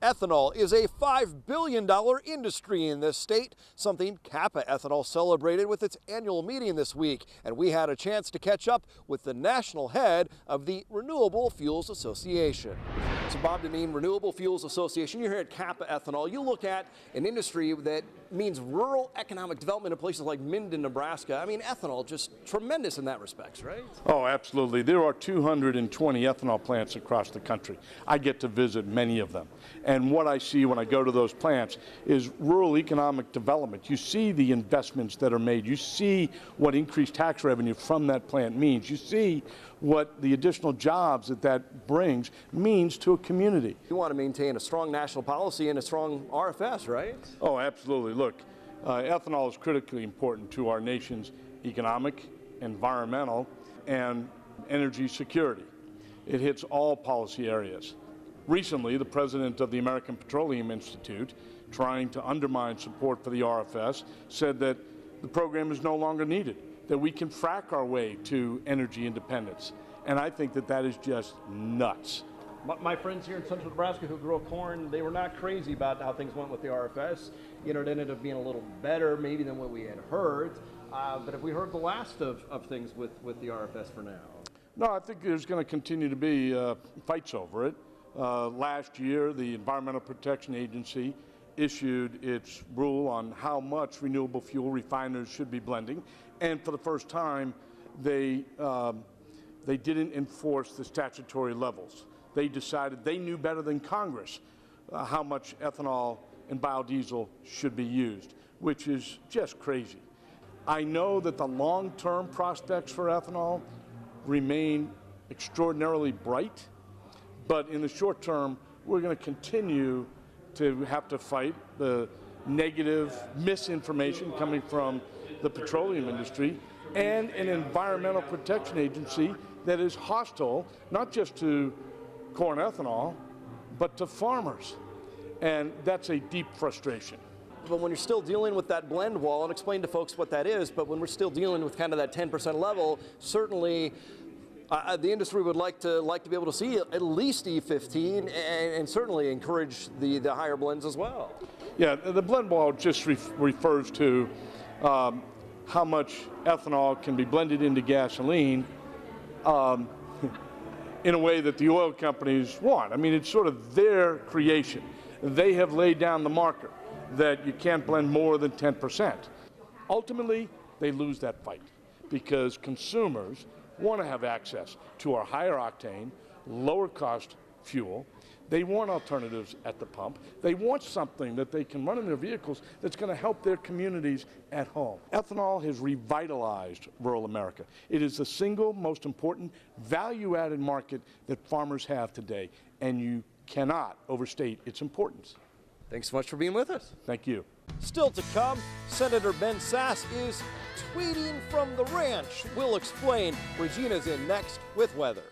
Ethanol is a $5 billion industry in this state, something KAAPA Ethanol celebrated with its annual meeting this week. And we had a chance to catch up with the national head of the Renewable Fuels Association. So Bob Dinneen, Renewable Fuels Association, you're here at KAAPA Ethanol. You look at an industry that means rural economic development in places like Minden, Nebraska. I mean, ethanol just tremendous in that respect, right? Oh, absolutely. There are 220 ethanol plants across the country. I get to visit many of them. And what I see when I go to those plants is rural economic development. You see the investments that are made. You see what increased tax revenue from that plant means. You see what the additional jobs that brings means to a community. You want to maintain a strong national policy and a strong RFS, right? Oh, absolutely. Look, ethanol is critically important to our nation's economic, environmental, and energy security. It hits all policy areas. Recently, the president of the American Petroleum Institute, trying to undermine support for the RFS, said that the program is no longer needed, that we can frack our way to energy independence. And I think that that is just nuts. My friends here in central Nebraska who grow corn, they were not crazy about how things went with the RFS. You know, it ended up being a little better maybe than what we had heard. But have we heard the last of things with the RFS for now? No, I think there's going to continue to be fights over it. Last year, the Environmental Protection Agency issued its rule on how much renewable fuel refiners should be blending. And for the first time, they didn't enforce the statutory levels. They decided they knew better than Congress how much ethanol and biodiesel should be used, which is just crazy. I know that the long-term prospects for ethanol remain extraordinarily bright, but in the short term, we're going to continue to have to fight the negative misinformation coming from the petroleum industry and an environmental protection agency that is hostile, not just to corn ethanol, but to farmers. And that's a deep frustration. But when you're still dealing with that blend wall, and explain to folks what that is, but when we're still dealing with kind of that 10% level, certainly the industry would like to be able to see at least E15 and certainly encourage the higher blends as well. Yeah, the blend wall just refers to how much ethanol can be blended into gasoline in a way that the oil companies want. I mean, it's sort of their creation. They have laid down the marker that you can't blend more than 10%. Ultimately, they lose that fight because consumers want to have access to our higher octane, lower cost fuel. They want alternatives at the pump. They want something that they can run in their vehicles that's going to help their communities at home. Ethanol has revitalized rural America. It is the single most important value-added market that farmers have today, and you cannot overstate its importance. Thanks so much for being with us. Thank you. Still to come, Senator Ben Sasse is tweeting from the ranch. We'll explain. Regina's in next with weather.